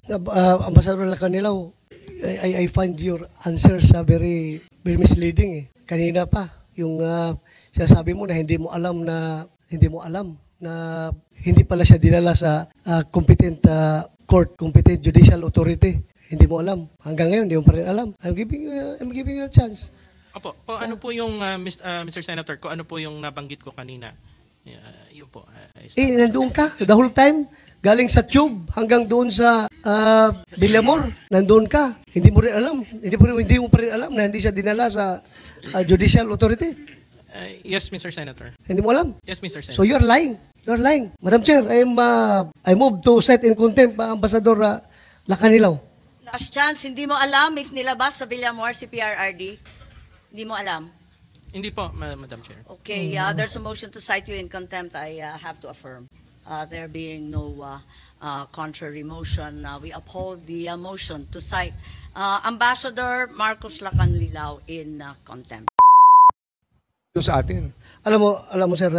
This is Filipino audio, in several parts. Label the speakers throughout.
Speaker 1: Ambassador Lacanilaw, I find your answers very misleading eh. Kanina pa, yung sinasabi mo na hindi mo alam na hindi pala siya dinala sa competent court, competent judicial authority. Hindi mo alam. Hanggang ngayon, hindi mo pa rin alam. I'm giving you a chance.
Speaker 2: Opo, ano po yung, Mr. Senator, ano po yung nabanggit ko kanina? Yun po.
Speaker 1: Nandoon ka the whole time. Galing sa tube hanggang doon sa Villamor. Nandoon ka. Hindi mo rin alam. Hindi mo pa rin alam na hindi siya dinala sa judicial authority.
Speaker 2: Yes, Mr. Senator.
Speaker 1: Hindi mo alam?
Speaker 2: Yes, Mr. Senator.
Speaker 1: So you're lying. You're lying. Madam Chair, I move to set in contempt Ambassador Lacanilaw.
Speaker 3: Last chance, hindi mo alam if nilabas sa Villamor si PRRD? Hindi mo alam?
Speaker 2: Hindi po, Madam Chair.
Speaker 3: Okay, there's a motion to cite you in contempt. I have to affirm. There being no contrary motion, we uphold the motion to cite Ambassador Marcos Lacanilaw in contempt.
Speaker 4: Sa atin.
Speaker 1: Alam mo sir,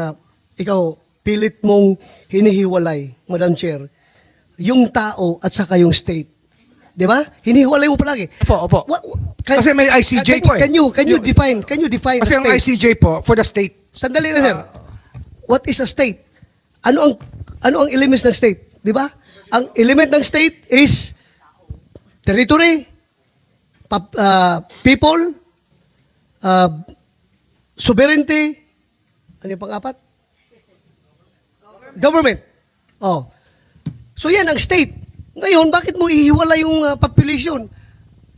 Speaker 1: ikaw pilit mong hinihiwalay, Madam Chair, yung tao at saka yung state. 'Di ba? Hinihiwalay mo palagi.
Speaker 4: Opo. Kasi may ICJ po eh.
Speaker 1: Can you define
Speaker 4: kasi ang ICJ po for the state.
Speaker 1: Sandali lang sir. What is a state? Ano ang elements ng state? 'Di ba? Ang element ng state is territory, people, sovereignty, ano yung pang-apat? Government. Oh. So yan ang state. Ngayon, bakit mo ihiwala yung population?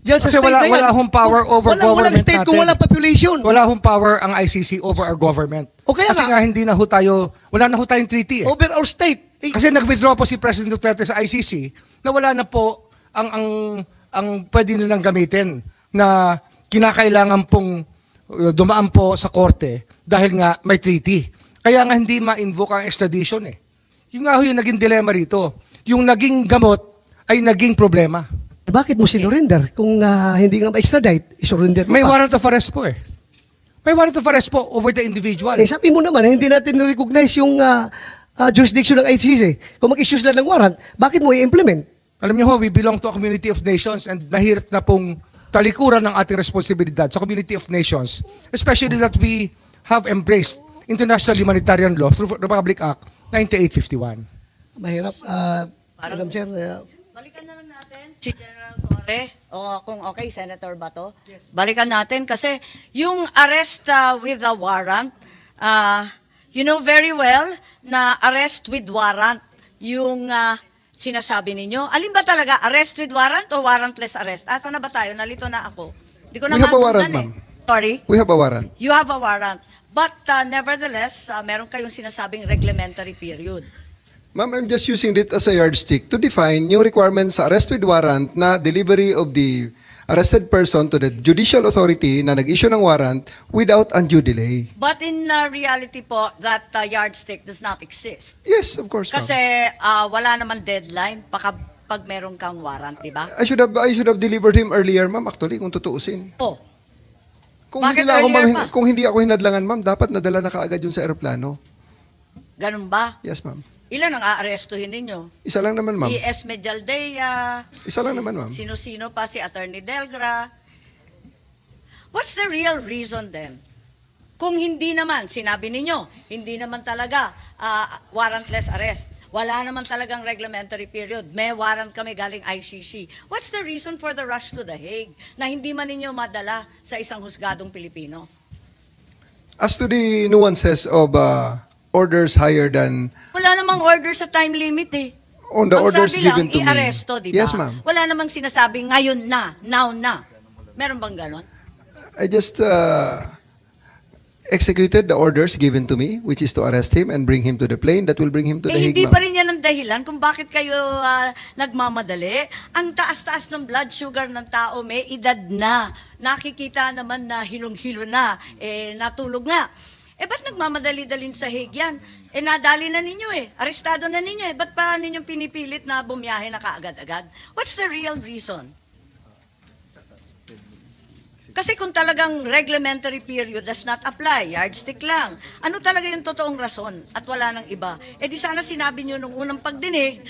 Speaker 1: Diyan sa
Speaker 4: kasi
Speaker 1: state na yan.
Speaker 4: wala hong power over government
Speaker 1: walang state
Speaker 4: natin.
Speaker 1: kung wala population.
Speaker 4: Wala hong power ang ICC over our government.
Speaker 1: O kaya
Speaker 4: kasi nga hindi na ho tayo, wala na ho tayong treaty eh.
Speaker 1: Over our state.
Speaker 4: Kasi nag-withdraw po si President Duterte sa ICC na wala na po ang pwede nilang gamitin na kinakailangan pong dumaan po sa korte dahil nga may treaty. Kaya nga hindi ma-invoke ang extradition eh. Yung nga ho yung naging dilemma rito. Yung naging gamot ay naging problema.
Speaker 1: Bakit mo sinurrender? Kung hindi nga ma-extradite, isurrender mo
Speaker 4: May
Speaker 1: pa.
Speaker 4: warrant of arrest po eh. May warrant of arrest po over the individual.
Speaker 1: Sabi mo naman, hindi natin recognize yung jurisdiction ng ICC. Kung mag-issue sila ng warrant, bakit mo i-implement?
Speaker 4: Alam niyo ho, we belong to a community of nations and mahirap na pong talikuran ng ating responsibilidad sa community of nations, especially that we have embraced international humanitarian law through Republic Act 9851.
Speaker 1: Mahirap. Madam Chair.
Speaker 3: Balikan na lang natin si General Torre, o kung okay, Senator Bato. Yes. Balikan natin kasi yung arrest with a warrant, you know very well na arrest with warrant yung sinasabi ninyo. Alin ba talaga, arrest with warrant o warrantless arrest? Asa na ba tayo? Nalito na ako. Di ko na
Speaker 5: We have a warrant,
Speaker 3: masundan
Speaker 5: ma'am.
Speaker 3: Sorry?
Speaker 5: We have a warrant.
Speaker 3: You have a warrant. But nevertheless, meron kayong sinasabing reglementary period.
Speaker 5: Ma'am, I'm just using it as a yardstick to define yung requirements sa arrest with warrant na delivery of the arrested person to the judicial authority na nag-issue ng warrant without undue delay.
Speaker 3: But in reality po, that yardstick does not exist.
Speaker 5: Yes, of course, ma'am.
Speaker 3: Kasi wala naman deadline pag meron kang warrant, di ba?
Speaker 5: I should have delivered him earlier, ma'am, actually, kung tutuusin.
Speaker 3: Oh.
Speaker 5: Kung
Speaker 3: Bakit
Speaker 5: hindi,
Speaker 3: earlier pa?
Speaker 5: kung hindi ako hinadlangan, ma'am, dapat nadala na kaagad yun sa aeroplano.
Speaker 3: Ganun ba?
Speaker 5: Yes, ma'am.
Speaker 3: Ilan ang aarestuhin ninyo?
Speaker 5: Isa lang naman, ma'am.
Speaker 3: E.S. Medialdea,
Speaker 5: Isa lang naman, ma'am.
Speaker 3: sino-sino pa, si Attorney Delgra. What's the real reason then? Kung hindi naman, sinabi ninyo, hindi naman talaga warrantless arrest. Wala naman talagang reglementary period. May warrant kami galing ICC. What's the reason for the rush to The Hague na hindi man ninyo madala sa isang husgadong Pilipino?
Speaker 5: As to the nuances of orders higher than
Speaker 3: Wala namang order sa time limit eh.
Speaker 5: on the
Speaker 3: Ang
Speaker 5: orders
Speaker 3: sabi
Speaker 5: given
Speaker 3: lang,
Speaker 5: to me.
Speaker 3: i-aresto, di ba?
Speaker 5: Yes, ma'am.
Speaker 3: Wala namang sinasabing ngayon na, now na. Meron bang ganon?
Speaker 5: I just executed the orders given to me, which is to arrest him and bring him to the plane that will bring him to the Hague,
Speaker 3: Hindi
Speaker 5: ma'am.
Speaker 3: pa rin yan ang dahilan kung bakit kayo nagmamadali. Ang taas-taas ng blood sugar ng tao, may edad na. Nakikita naman na hilong-hilo na, natulog na. Ba't nagmamadali-dalin sa Hague yan? Nadali na ninyo arestado na ninyo Ba't pa ninyong pinipilit na bumiyahe na kaagad-agad? What's the real reason? Kasi kung talagang reglementary period does not apply, yardstick lang. Ano talaga yung totoong rason at wala nang iba? Eh di sana sinabi nyo nung unang pagdinig,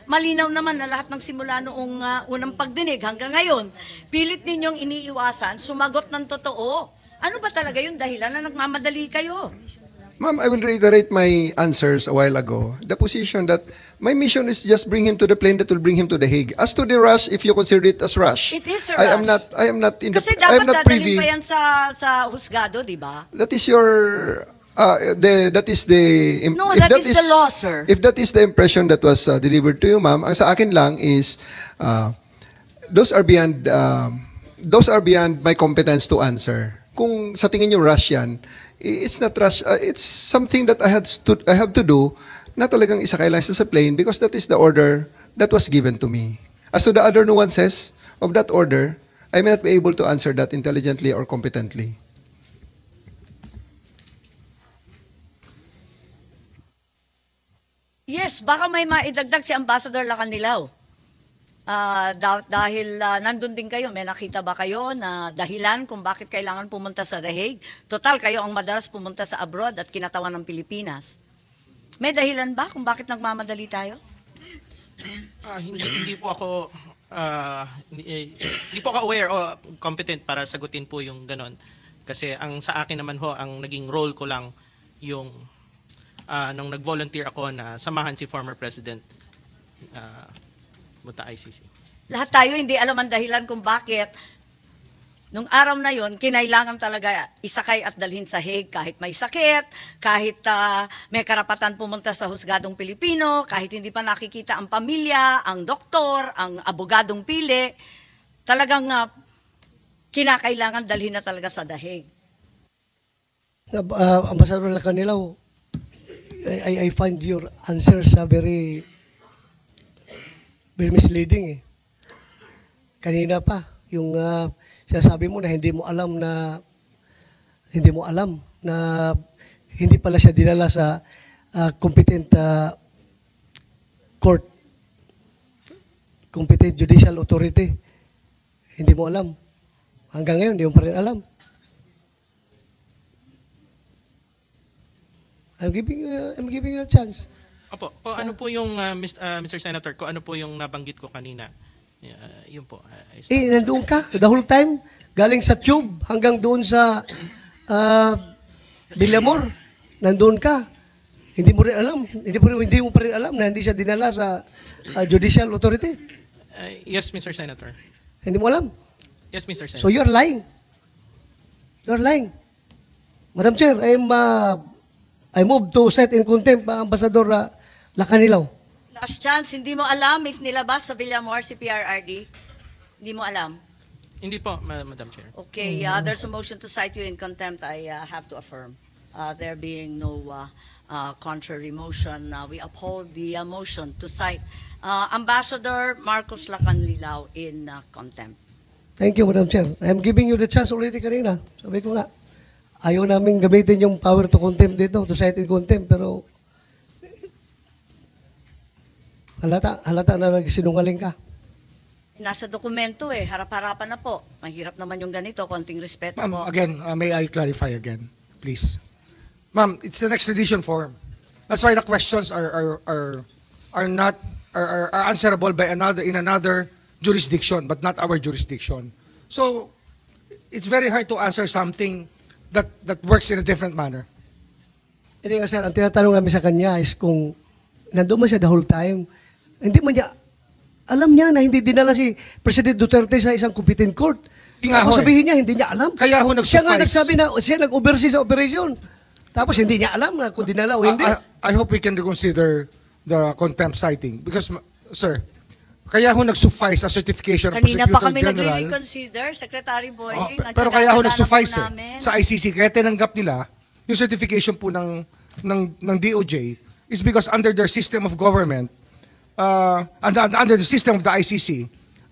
Speaker 3: malinaw naman na lahat ng simula noong unang pagdinig hanggang ngayon, pilit ninyong iniiwasan, sumagot ng totoo. Ano ba talaga yung dahilan na nagmamadali kayo?
Speaker 5: Ma'am, I will reiterate my answers a while ago. The position that my mission is just bring him to the plane that will bring him to The Hague. As to the rush, if you consider it as rush,
Speaker 3: It is a
Speaker 5: I am
Speaker 3: rush.
Speaker 5: not in the,
Speaker 3: Kasi
Speaker 5: I am
Speaker 3: dapat
Speaker 5: not
Speaker 3: dadalhin
Speaker 5: privy.
Speaker 3: pa yan sa husgado, di ba?
Speaker 5: That is your that is the
Speaker 3: No, that is the law, sir.
Speaker 5: If that is the impression that was delivered to you, ma'am, ang sa akin lang is those are beyond my competence to answer. Kung sa tingin niyo rush yan, it's not rush. It's something that I have to do na talagang isakay lang sa plane because that is the order that was given to me. As to the other nuances of that order, I may not be able to answer that intelligently or competently.
Speaker 3: Yes, baka may maidagdag si Ambassador Lacanilaw. Dahil nandun din kayo, may nakita ba kayo na dahilan kung bakit kailangan pumunta sa The Hague? Total, kayo ang madalas pumunta sa abroad at kinatawan ng Pilipinas. May dahilan ba kung bakit nagmamadali tayo?
Speaker 2: Hindi po ako hindi po ako aware o competent para sagutin po yung ganon. Kasi ang sa akin naman ho, ang naging role ko lang yung nung nag-volunteer ako na samahan si former President Buta ICC.
Speaker 3: Lahat tayo hindi alam ang dahilan kung bakit nung araw na yon kinailangan talaga isakay at dalhin sa Hague kahit may sakit, kahit may karapatan pumunta sa husgadong Pilipino, kahit hindi pa nakikita ang pamilya, ang doktor, ang abogadong pili, talagang kinakailangan dalhin na talaga sa The Hague.
Speaker 1: Ambassador Lacanilaw, I find your answers very misleading eh. Kanina pa, yung sinasabi mo na hindi mo alam na hindi pala siya dinala sa competent court, competent judicial authority. Hindi mo alam. Hanggang ngayon, hindi mo pa rin alam. I'm giving you a chance.
Speaker 2: Opo, ano po yung Mr. Senator ko, ano po yung nabanggit ko kanina? Yun po.
Speaker 1: Nandoon ka the whole time, galing sa tube hanggang doon sa Villamor. Nandoon ka. Hindi mo rin alam. Hindi mo pa rin alam na hindi siya dinala sa judicial authority.
Speaker 2: Yes, Mr. Senator.
Speaker 1: Hindi mo alam.
Speaker 2: Yes, Mr. Senator.
Speaker 1: So you're lying. You're lying. Madam Chair, I move to set in contempt Ambassador Lacanilaw.
Speaker 3: Last chance, hindi mo alam if nilabas sa Villamor si PRRD? Hindi mo alam?
Speaker 2: Hindi po, Madam Chair.
Speaker 3: Okay, there's a motion to cite you in contempt. I have to affirm. There being no contrary motion, we uphold the motion to cite Ambassador Marcos Lacanilaw in contempt.
Speaker 1: Thank you, Madam Chair. I'm giving you the chance already kanina. Sabi ko nga, ayaw namin gamitin yung power to contempt dito, to cite in contempt, pero halata na nagsinungaling ka.
Speaker 3: Nasa dokumento harap-harapan na po. Mahirap naman yung ganito, konting respeto
Speaker 4: Ma'am,
Speaker 3: po.
Speaker 4: again, may I clarify again, please? Ma'am, it's an extradition form. That's why the questions are answerable by another jurisdiction, but not our jurisdiction. So it's very hard to answer something that works in a different manner.
Speaker 1: Hindi nga sir, ang tinatanong namin sa kanya is kung nandun man siya the whole time, hindi man niya, alam niya na hindi dinala si President Duterte sa isang competent court. Tapos sabihin niya, hindi niya alam.
Speaker 4: Kaya ho
Speaker 1: Siya nga
Speaker 4: nag-suffice.
Speaker 1: nagsabi na siya nag-oversee sa operation. Tapos hindi niya alam na kung dinala o hindi.
Speaker 4: I hope we can reconsider the contempt citing because, sir, kaya ho nag-suffice a certification ng
Speaker 3: Kanina pa
Speaker 4: Prosecutor
Speaker 3: kami
Speaker 4: General.
Speaker 3: nagre-reconsider, Secretary Boying.
Speaker 4: Pero kaya ho nag-suffice sa ICC, kaya tinanggap nila yung certification po ng DOJ is because under their system of government, under the system of the ICC,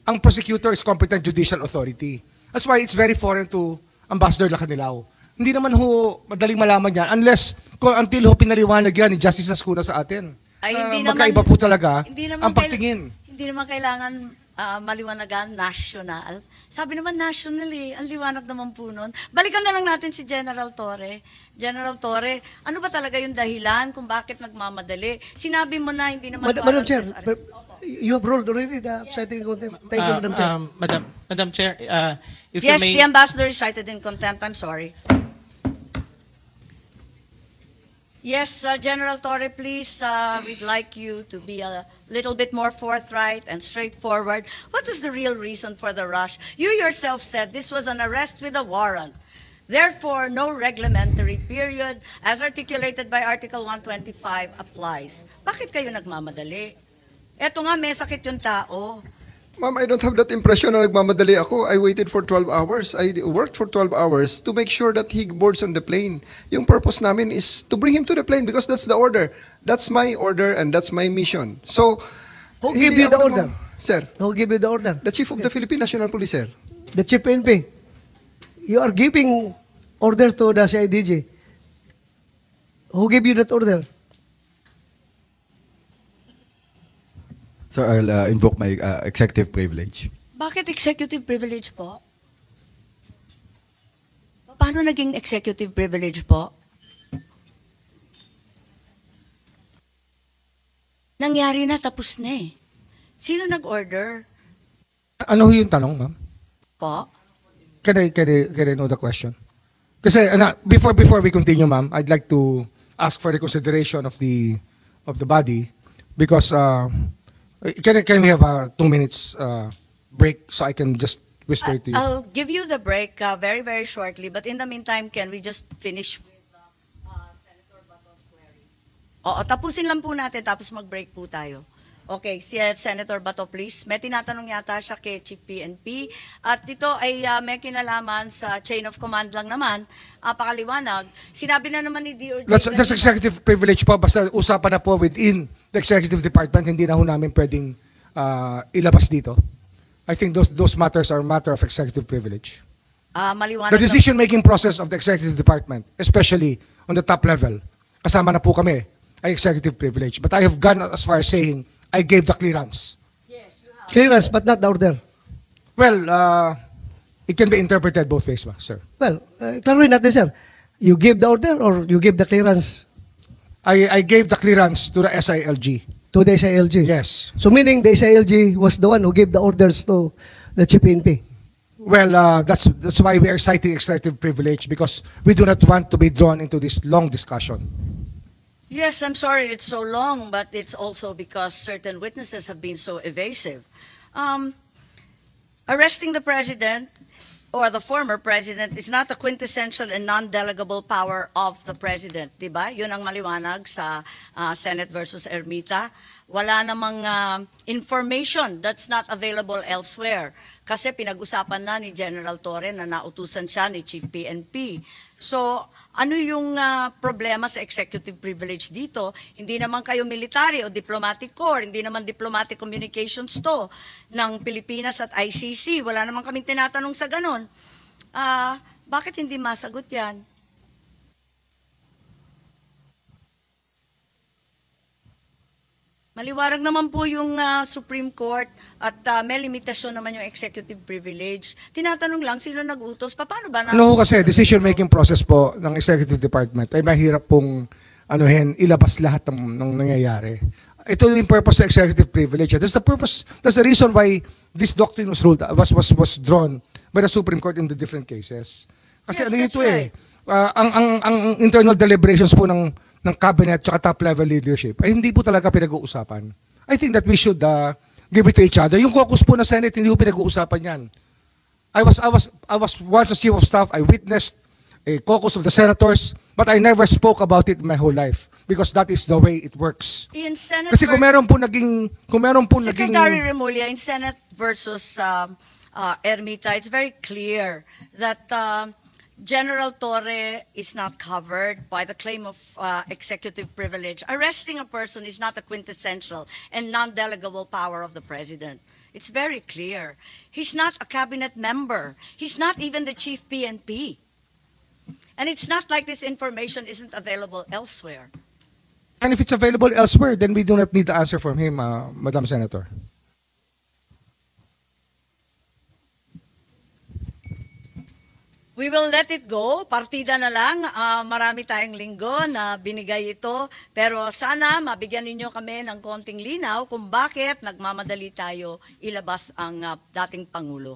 Speaker 4: ang prosecutor is competent judicial authority. That's why it's very foreign to Ambassador Lacanilaw. Hindi naman ho madaling malaman yan until ho pinaliwanag yan ni Justice Ascuna sa atin.
Speaker 3: Ay,
Speaker 4: na
Speaker 3: hindi
Speaker 4: magkaiba po talaga
Speaker 3: hindi naman
Speaker 4: ang pagtingin.
Speaker 3: Hindi naman kailangan maliwanagan, national. Sabi naman national eh, ang liwanag naman po nun. Balikan na lang natin si General Torre. General Torre, ano ba talaga yung dahilan kung bakit nagmamadali? Sinabi mo na hindi naman...
Speaker 1: Madam Chair, you have ruled already the citing in contempt. Thank you, Madam Chair.
Speaker 2: Madam Chair, if
Speaker 3: Yes,
Speaker 2: you may...
Speaker 3: the ambassador is cited in contempt. I'm sorry. Yes, General Torre, please, we'd like you to be a little bit more forthright and straightforward. What is the real reason for the rush? You yourself said this was an arrest with a warrant. Therefore, no reglementary period as articulated by Article 125 applies. Bakit kayo nagmamadali? Eto nga, may sakit yung tao.
Speaker 5: Ma'am, I don't have that impression na nagmamadali ako. I waited for 12 hours. I worked for 12 hours to make sure that he boards on the plane. Yung purpose namin is to bring him to the plane because that's the order. That's my order and that's my mission. So,
Speaker 1: Who gave you the order?
Speaker 5: Sir,
Speaker 1: Who gave you the order?
Speaker 5: the Chief of the Philippine National Police, sir.
Speaker 1: The Chief PNP. You are giving orders to the CIDG. Who gave you that order?
Speaker 6: Sir, I'll invoke my executive privilege.
Speaker 3: Bakit executive privilege po? Paano naging executive privilege po? Nangyari na, tapos na eh. Sino nag-order
Speaker 4: Ano yung tanong, ma'am?
Speaker 3: po?
Speaker 4: Can I know the question? Kasi before we continue, ma'am, I'd like to ask for the consideration of the body because can we have a 2 minutes break so I can just whisper to you?
Speaker 3: I'll give you the break very, very shortly. But in the meantime, can we just finish with Senator Bato's query? Oo, tapusin lang po natin tapos mag-break po tayo. Okay, si Senator Bato, please. May tinatanong yata siya kay Chief PNP. At ito ay may kinalaman sa chain of command lang naman. Pakaliwanag. Sinabi na naman ni DOJ...
Speaker 4: That's executive privilege po. Basta usapan na po within the executive department. Hindi na ho namin pwedeng ilabas dito. I think those matters are matter of executive privilege.
Speaker 3: Maliwanag
Speaker 4: The decision-making process of the executive department, especially on the top level, kasama na po kami, ay executive privilege. But I have gone as far as saying, I gave the clearance.
Speaker 1: Clearance, but not the order.
Speaker 4: Well, it can be interpreted both ways, sir.
Speaker 1: Well, klaruhin natin, sir. You gave the order or you gave the clearance
Speaker 4: I gave the clearance to the SILG.
Speaker 1: to the SILG?
Speaker 4: Yes.
Speaker 1: So meaning the SILG was the one who gave the orders to the Chief PNP?
Speaker 4: Well, that's why we are citing executive privilege because we do not want to be drawn into this long discussion.
Speaker 3: Yes, I'm sorry it's so long, but it's also because certain witnesses have been so evasive. Arresting the president or the former president is not a quintessential and non-delegable power of the president, di ba? Yun ang maliwanag sa Senate versus Ermita. Wala namang information that's not available elsewhere. Kasi pinag-usapan na ni General Torre na nautusan siya ni Chief PNP. So, ano yung problema sa executive privilege dito? Hindi naman kayo military o diplomatic corps, hindi naman diplomatic communications to ng Pilipinas at ICC. Wala naman kaming tinatanong sa ganun. Bakit hindi masagot yan? Maliwarag naman po yung Supreme Court at may limitasyon naman yung executive privilege. Tinatanong lang, sino nag-utos? Paano ba?
Speaker 4: Ano ho kasi, decision-making process po ng executive department ay mahirap pong ilabas lahat ng nangyayari. Ito yung purpose ng executive privilege. That's the reason why this doctrine was ruled, was drawn by the Supreme Court in the different cases. Kasi
Speaker 3: Yes,
Speaker 4: ano
Speaker 3: that's
Speaker 4: ito
Speaker 3: right.
Speaker 4: ang internal deliberations po ng cabinet at top level leadership ay hindi po talaga pinag-uusapan. I think that we should give it to each other. Yung caucus po na Senate, hindi po pinag-uusapan yan. I was once as chief of staff, I witnessed a caucus of the senators, but I never spoke about it in my whole life because that is the way it works.
Speaker 3: In Senate
Speaker 4: Kasi kung meron po naging
Speaker 3: Secretary Remulla, in Senate versus Ermita, it's very clear that General Torre is not covered by the claim of executive privilege. Arresting a person is not a quintessential and non-delegable power of the president. It's very clear. He's not a cabinet member. He's not even the chief PNP. And it's not like this information isn't available elsewhere.
Speaker 4: And if it's available elsewhere, then we do not need the answer from him, Madam Senator.
Speaker 3: We will let it go. Partida na lang. Marami tayong linggo na binigay ito. Pero sana mabigyan ninyo kami ng konting linaw kung bakit nagmamadali tayo ilabas ang dating Pangulo.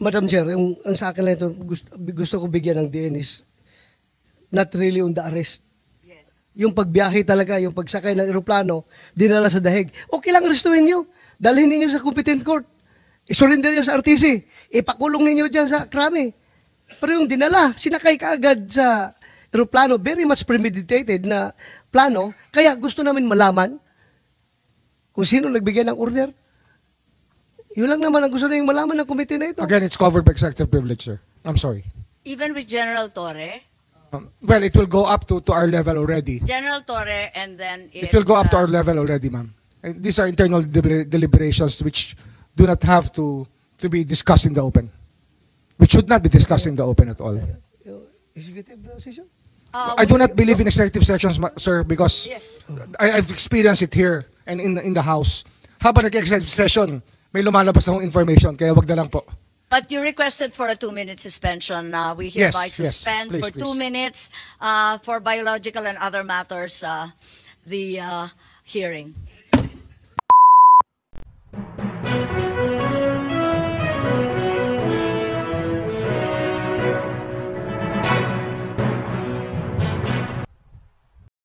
Speaker 1: Madam Chair, ang sa akin lang ito, gusto ko bigyan ng DN is not really on the arrest. Yung pagbiyahe talaga, yung pagsakay ng eroplano, dinala sa dahig. Okay lang arestuhin nyo. Dalhin ninyo sa competent court. I-surrender nyo sa RTC. Ipakulong ninyo dyan sa krami. Pero yung dinala, sinakay kaagad sa eroplano, very much premeditated na plano. Kaya gusto namin malaman kung sino nagbigay ng order. Yun lang naman ang gusto namin malaman ng committee na ito.
Speaker 4: Again, it's covered by executive privilege, sir. I'm sorry.
Speaker 3: Even with General Torre,
Speaker 4: Well, it will go up to our level already.
Speaker 3: General Torre, and then
Speaker 4: It will go up to our level already, ma'am. And these are internal deliberations which do not have to be discussed in the open. Which should not be discussed in the open at all.
Speaker 1: Executive decision?
Speaker 4: I do not believe in executive sessions, sir, because
Speaker 3: Yes.
Speaker 4: I've experienced it here and in the House. Habang nag-executive session, may lumalabas na akong information, kaya wag na lang po.
Speaker 3: But you requested for a 2-minute suspension. We hereby
Speaker 4: Yes, yes.
Speaker 3: suspend
Speaker 4: Please,
Speaker 3: for 2
Speaker 4: please.
Speaker 3: minutes for biological and other matters the hearing.